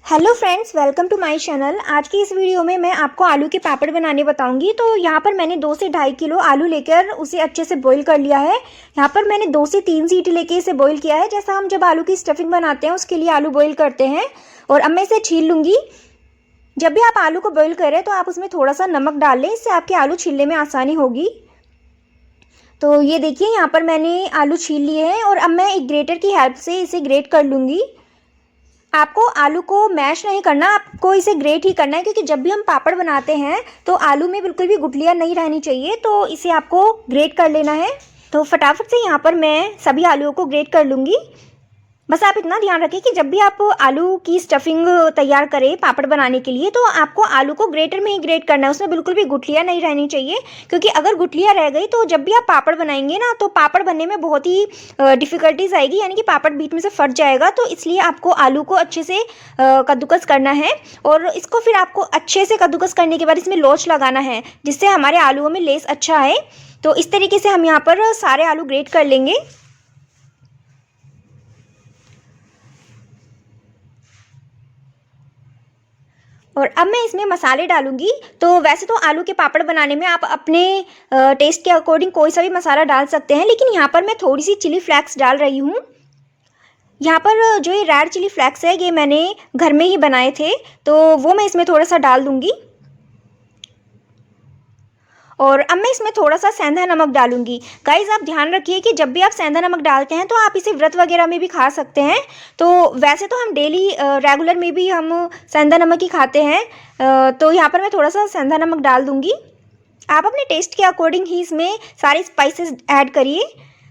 Hello friends, welcome to my channel. आज की इस वीडियो में मैं आपको आलू के पापड़ बनाने बताऊंगी। तो यहाँ पर मैंने 2 से 2.5 किलो आलू लेकर उसे अच्छे से बॉईल कर लिया है। यहाँ पर मैंने 2 से 3 सीटी लेके इसे बॉईल किया है, जैसा हम जब आलू की स्टफिंग बनाते हैं उसके लिए आलू बॉईल करते हैं। और अब मैं इसे छील लूँगी। जब भी आप आलू को बॉईल करें तो आप उसमें थोड़ा सा नमक डाल लें, इससे आपके आलू छीलने में आसानी होगी। तो ये देखिए, यहाँ पर मैंने आलू छील लिए हैं और अब मैं एक ग्रेटर की हेल्प से इसे ग्रेट कर लूँगी। आपको आलू को मैश नहीं करना, आपको इसे ग्रेट ही करना है, क्योंकि जब भी हम पापड़ बनाते हैं तो आलू में बिल्कुल भी गुठलियाँ नहीं रहनी चाहिए। तो इसे आपको ग्रेट कर लेना है। तो फटाफट से यहाँ पर मैं सभी आलूओं को ग्रेट कर लूँगी। बस आप इतना ध्यान रखें कि जब भी आप आलू की स्टफिंग तैयार करें पापड़ बनाने के लिए, तो आपको आलू को ग्रेटर में ही ग्रेट करना है। उसमें बिल्कुल भी गुठलियाँ नहीं रहनी चाहिए, क्योंकि अगर गुठलियाँ रह गई तो जब भी आप पापड़ बनाएंगे ना, तो पापड़ बनने में बहुत ही डिफ़िकल्टीज आएगी, यानी कि पापड़ बीच में से फट जाएगा। तो इसलिए आपको आलू को अच्छे से कद्दूकस करना है और इसको फिर आपको अच्छे से कद्दूकस करने के बाद इसमें लोच लगाना है, जिससे हमारे आलूओं में लेस अच्छा आए। तो इस तरीके से हम यहाँ पर सारे आलू ग्रेट कर लेंगे। और अब मैं इसमें मसाले डालूंगी। तो वैसे तो आलू के पापड़ बनाने में आप अपने टेस्ट के अकॉर्डिंग कोई सा भी मसाला डाल सकते हैं, लेकिन यहाँ पर मैं थोड़ी सी चिली फ्लेक्स डाल रही हूँ। यहाँ पर जो ये रेड चिली फ्लेक्स है, ये मैंने घर में ही बनाए थे, तो वो मैं इसमें थोड़ा सा डाल दूँगी। और अब मैं इसमें थोड़ा सा सेंधा नमक डालूंगी। गाइज़, आप ध्यान रखिए कि जब भी आप सेंधा नमक डालते हैं तो आप इसे व्रत वगैरह में भी खा सकते हैं। तो वैसे तो हम डेली रेगुलर में भी हम सेंधा नमक ही खाते हैं। तो यहाँ पर मैं थोड़ा सा सेंधा नमक डाल दूँगी। आप अपने टेस्ट के अकॉर्डिंग ही इसमें सारे स्पाइसेस ऐड करिए।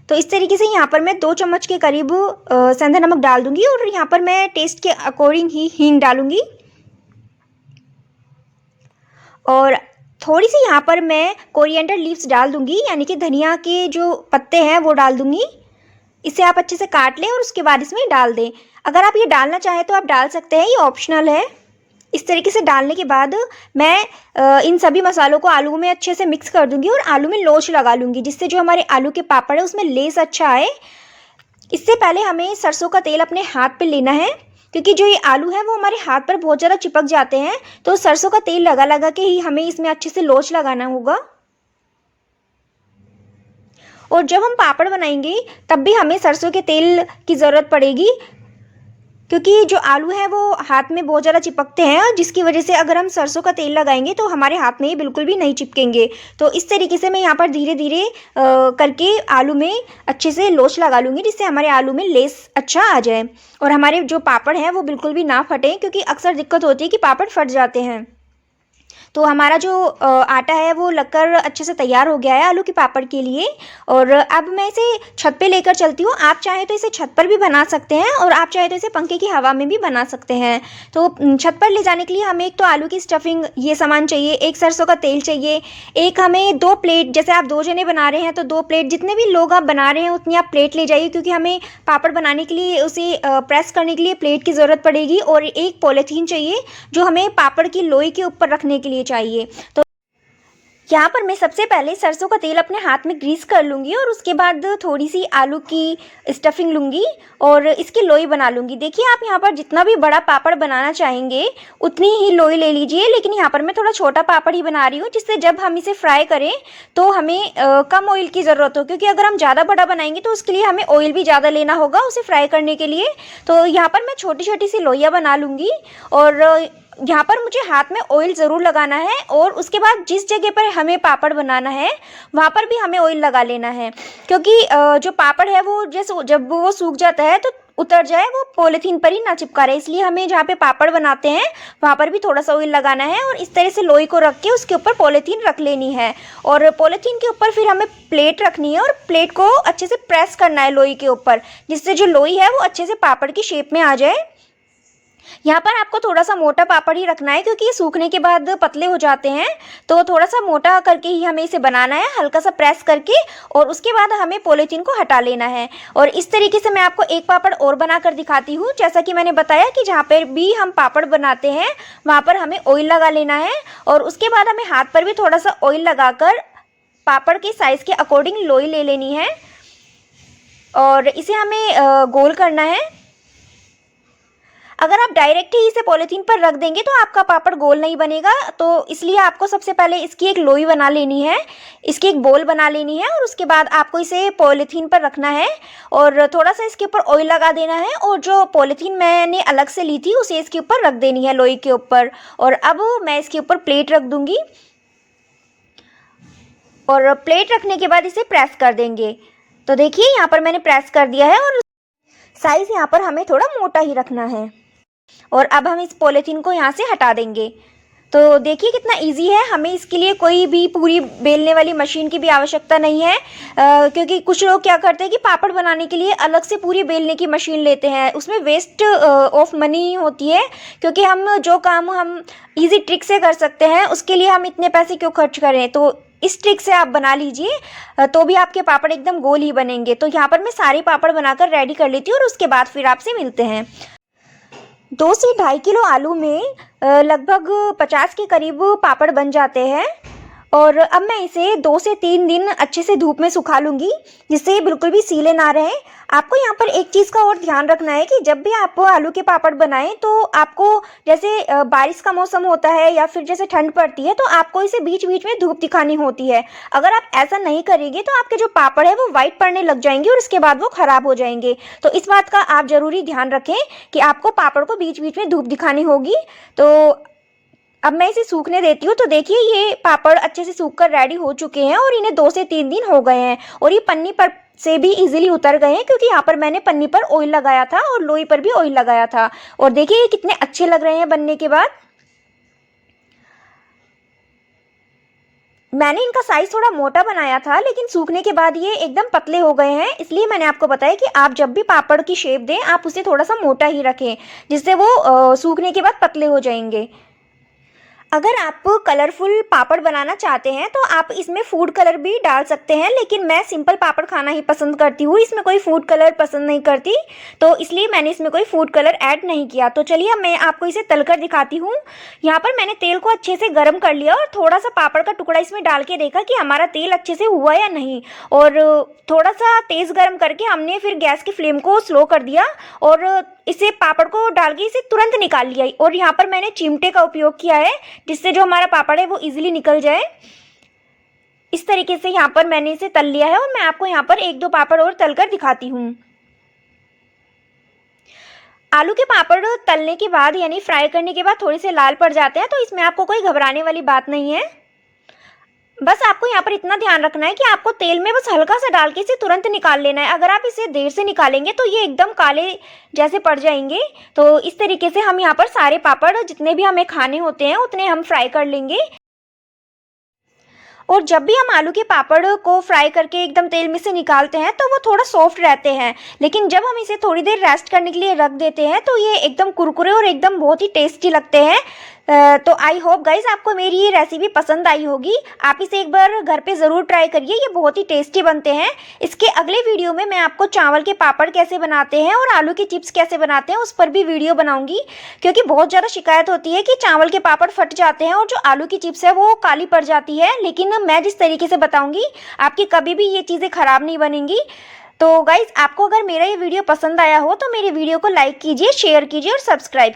तो इस तरीके से यहाँ पर मैं 2 चम्मच के करीब सेंधा नमक डाल दूँगी और यहाँ पर मैं टेस्ट के अकॉर्डिंग ही हींग डालूँगी। और थोड़ी सी यहाँ पर मैं कोरिएंडर लीव्स डाल दूँगी, यानी कि धनिया के जो पत्ते हैं वो डाल दूँगी। इसे आप अच्छे से काट लें और उसके बाद इसमें डाल दें। अगर आप ये डालना चाहें तो आप डाल सकते हैं, ये ऑप्शनल है। इस तरीके से डालने के बाद मैं इन सभी मसालों को आलू में अच्छे से मिक्स कर दूँगी और आलू में लोच लगा लूँगी, जिससे जो हमारे आलू के पापड़ है उसमें लेस अच्छा आए। इससे पहले हमें सरसों का तेल अपने हाथ पे लेना है, क्योंकि जो ये आलू है वो हमारे हाथ पर बहुत ज़्यादा चिपक जाते हैं। तो सरसों का तेल लगा लगा के ही हमें इसमें अच्छे से लोच लगाना होगा। और जब हम पापड़ बनाएंगे तब भी हमें सरसों के तेल की ज़रूरत पड़ेगी, क्योंकि जो आलू है वो हाथ में बहुत ज़्यादा चिपकते हैं, और जिसकी वजह से अगर हम सरसों का तेल लगाएंगे तो हमारे हाथ में ये बिल्कुल भी नहीं चिपकेंगे। तो इस तरीके से मैं यहाँ पर धीरे धीरे करके आलू में अच्छे से लोच लगा लूँगी, जिससे हमारे आलू में लेस अच्छा आ जाए और हमारे जो पापड़ हैं वो बिल्कुल भी ना फटें, क्योंकि अक्सर दिक्कत होती है कि पापड़ फट जाते हैं। तो हमारा जो आटा है वो लगकर अच्छे से तैयार हो गया है आलू के पापड़ के लिए। और अब मैं इसे छत पे लेकर चलती हूँ। आप चाहे तो इसे छत पर भी बना सकते हैं और आप चाहे तो इसे पंखे की हवा में भी बना सकते हैं। तो छत पर ले जाने के लिए हमें एक तो आलू की स्टफिंग ये सामान चाहिए, एक सरसों का तेल चाहिए, एक हमें 2 प्लेट, जैसे आप 2 जने बना रहे हैं तो 2 प्लेट, जितने भी लोग आप बना रहे हैं उतनी आप प्लेट ले जाइए, क्योंकि हमें पापड़ बनाने के लिए उसे प्रेस करने के लिए प्लेट की ज़रूरत पड़ेगी। और एक पॉलीथीन चाहिए जो हमें पापड़ की लोई के ऊपर रखने के लिए चाहिए। तो यहाँ पर मैं सबसे पहले सरसों का तेल अपने हाथ में ग्रीस कर लूँगी और उसके बाद थोड़ी सी आलू की स्टफिंग लूँगी और इसकी लोई बना लूँगी। देखिए, आप यहाँ पर जितना भी बड़ा पापड़ बनाना चाहेंगे उतनी ही लोई ले लीजिए, लेकिन यहाँ पर मैं थोड़ा छोटा पापड़ ही बना रही हूँ, जिससे जब हम इसे फ्राई करें तो हमें कम ऑयल की ज़रूरत हो, क्योंकि अगर हम ज़्यादा बड़ा बनाएंगे तो उसके लिए हमें ऑयल भी ज़्यादा लेना होगा उसे फ्राई करने के लिए। तो यहाँ पर मैं छोटी छोटी सी लोइयाँ बना लूँगी और यहाँ पर मुझे हाथ में ऑयल ज़रूर लगाना है। और उसके बाद जिस जगह पर हमें पापड़ बनाना है वहाँ पर भी हमें ऑयल लगा लेना है, क्योंकि जो पापड़ है वो जैसे जब वो सूख जाता है तो उतर जाए, वो पॉलीथीन पर ही ना चिपका रहे। इसलिए हमें जहाँ पे पापड़ बनाते हैं वहाँ पर भी थोड़ा सा ऑयल लगाना है और इस तरह से लोई को रख के उसके ऊपर पॉलीथीन रख लेनी है। और पॉलीथीन के ऊपर फिर हमें प्लेट रखनी है और प्लेट को अच्छे से प्रेस करना है लोई के ऊपर, जिससे जो लोई है वो अच्छे से पापड़ की शेप में आ जाए। यहाँ पर आपको थोड़ा सा मोटा पापड़ ही रखना है, क्योंकि ये सूखने के बाद पतले हो जाते हैं। तो थोड़ा सा मोटा करके ही हमें इसे बनाना है, हल्का सा प्रेस करके, और उसके बाद हमें पॉलीथीन को हटा लेना है। और इस तरीके से मैं आपको एक पापड़ और बनाकर दिखाती हूँ। जैसा कि मैंने बताया कि जहाँ पर भी हम पापड़ बनाते हैं वहाँ पर हमें ऑयल लगा लेना है और उसके बाद हमें हाथ पर भी थोड़ा सा ऑयल लगाकर पापड़ के साइज़ के अकॉर्डिंग लोई ले लेनी है और इसे हमें गोल करना है। अगर आप डायरेक्ट ही इसे पॉलीथीन पर रख देंगे तो आपका पापड़ गोल नहीं बनेगा, तो इसलिए आपको सबसे पहले इसकी एक लोई बना लेनी है, इसकी एक बोल बना लेनी है और उसके बाद आपको इसे पॉलीथीन पर रखना है और थोड़ा सा इसके ऊपर ऑयल लगा देना है और जो पॉलीथीन मैंने अलग से ली थी उसे इसके ऊपर रख देनी है लोई के ऊपर। और अब मैं इसके ऊपर प्लेट रख दूंगी और प्लेट रखने के बाद इसे प्रेस कर देंगे। तो देखिए यहाँ पर मैंने प्रेस कर दिया है और साइज़ यहाँ पर हमें थोड़ा मोटा ही रखना है। और अब हम इस पॉलीथीन को यहाँ से हटा देंगे। तो देखिए कितना इजी है, हमें इसके लिए कोई भी पूरी बेलने वाली मशीन की भी आवश्यकता नहीं है, क्योंकि कुछ लोग क्या करते हैं कि पापड़ बनाने के लिए अलग से पूरी बेलने की मशीन लेते हैं, उसमें वेस्ट ऑफ मनी होती है, क्योंकि हम जो काम हम इजी ट्रिक से कर सकते हैं उसके लिए हम इतने पैसे क्यों खर्च करें। तो इस ट्रिक से आप बना लीजिए तो भी आपके पापड़ एकदम गोल ही बनेंगे। तो यहाँ पर मैं सारे पापड़ बनाकर रेडी कर लेती हूँ और उसके बाद फिर आपसे मिलते हैं। 2 से 2.5 किलो आलू में लगभग 50 के करीब पापड़ बन जाते हैं और अब मैं इसे 2 से 3 दिन अच्छे से धूप में सुखा लूँगी, जिससे ये बिल्कुल भी सीले ना रहें। आपको यहाँ पर एक चीज़ का और ध्यान रखना है कि जब भी आप आलू के पापड़ बनाएं तो आपको जैसे बारिश का मौसम होता है या फिर जैसे ठंड पड़ती है तो आपको इसे बीच बीच में धूप दिखानी होती है। अगर आप ऐसा नहीं करेंगे तो आपके जो पापड़ है वो वाइट पड़ने लग जाएंगे और उसके बाद वो ख़राब हो जाएंगे। तो इस बात का आप ज़रूरी ध्यान रखें कि आपको पापड़ को बीच बीच में धूप दिखानी होगी। तो अब मैं इसे सूखने देती हूँ। तो देखिए ये पापड़ अच्छे से सूख कर रेडी हो चुके हैं और इन्हें 2 से 3 दिन हो गए हैं और ये पन्नी पर से भी इजीली उतर गए हैं, क्योंकि यहाँ पर मैंने पन्नी पर ऑयल लगाया था और लोई पर भी ऑयल लगाया था। और देखिए ये कितने अच्छे लग रहे हैं बनने के बाद। मैंने इनका साइज़ थोड़ा मोटा बनाया था लेकिन सूखने के बाद ये एकदम पतले हो गए हैं, इसलिए मैंने आपको बताया कि आप जब भी पापड़ की शेप दें आप उसे थोड़ा सा मोटा ही रखें, जिससे वो सूखने के बाद पतले हो जाएंगे। अगर आप कलरफुल पापड़ बनाना चाहते हैं तो आप इसमें फूड कलर भी डाल सकते हैं, लेकिन मैं सिंपल पापड़ खाना ही पसंद करती हूँ, इसमें कोई फूड कलर पसंद नहीं करती, तो इसलिए मैंने इसमें कोई फूड कलर ऐड नहीं किया। तो चलिए अब मैं आपको इसे तलकर दिखाती हूँ। यहाँ पर मैंने तेल को अच्छे से गर्म कर लिया और थोड़ा सा पापड़ का टुकड़ा इसमें डाल के देखा कि हमारा तेल अच्छे से हुआ या नहीं, और थोड़ा सा तेज़ गर्म करके हमने फिर गैस की फ्लेम को स्लो कर दिया और इसे पापड़ को डाल के इसे तुरंत निकाल लिया। और यहाँ पर मैंने चिमटे का उपयोग किया है, जिससे जो हमारा पापड़ है वो इजीली निकल जाए। इस तरीके से यहाँ पर मैंने इसे तल लिया है और मैं आपको यहाँ पर 1-2 पापड़ और तलकर दिखाती हूँ। आलू के पापड़ तलने के बाद यानी फ्राई करने के बाद थोड़े से लाल पड़ जाते हैं, तो इसमें आपको कोई घबराने वाली बात नहीं है। बस आपको यहाँ पर इतना ध्यान रखना है कि आपको तेल में बस हल्का सा डाल के इसे तुरंत निकाल लेना है। अगर आप इसे देर से निकालेंगे तो ये एकदम काले जैसे पड़ जाएंगे। तो इस तरीके से हम यहाँ पर सारे पापड़ जितने भी हमें खाने होते हैं उतने हम फ्राई कर लेंगे। और जब भी हम आलू के पापड़ को फ्राई करके एकदम तेल में से निकालते हैं तो वो थोड़ा सॉफ्ट रहते हैं, लेकिन जब हम इसे थोड़ी देर रेस्ट करने के लिए रख देते हैं तो ये एकदम कुरकुरे और एकदम बहुत ही टेस्टी लगते हैं। तो आई होप गाइस आपको मेरी ये रेसिपी पसंद आई होगी। आप इसे एक बार घर पे ज़रूर ट्राई करिए, ये बहुत ही टेस्टी बनते हैं। इसके अगले वीडियो में मैं आपको चावल के पापड़ कैसे बनाते हैं और आलू के चिप्स कैसे बनाते हैं उस पर भी वीडियो बनाऊंगी, क्योंकि बहुत ज़्यादा शिकायत होती है कि चावल के पापड़ फट जाते हैं और जो आलू की चिप्स है वो काली पड़ जाती है। लेकिन मैं जिस तरीके से बताऊँगी आपकी कभी भी ये चीज़ें ख़राब नहीं बनेंगी। तो गाइज़ आपको अगर मेरा ये वीडियो पसंद आया हो तो मेरे वीडियो को लाइक कीजिए, शेयर कीजिए और सब्सक्राइब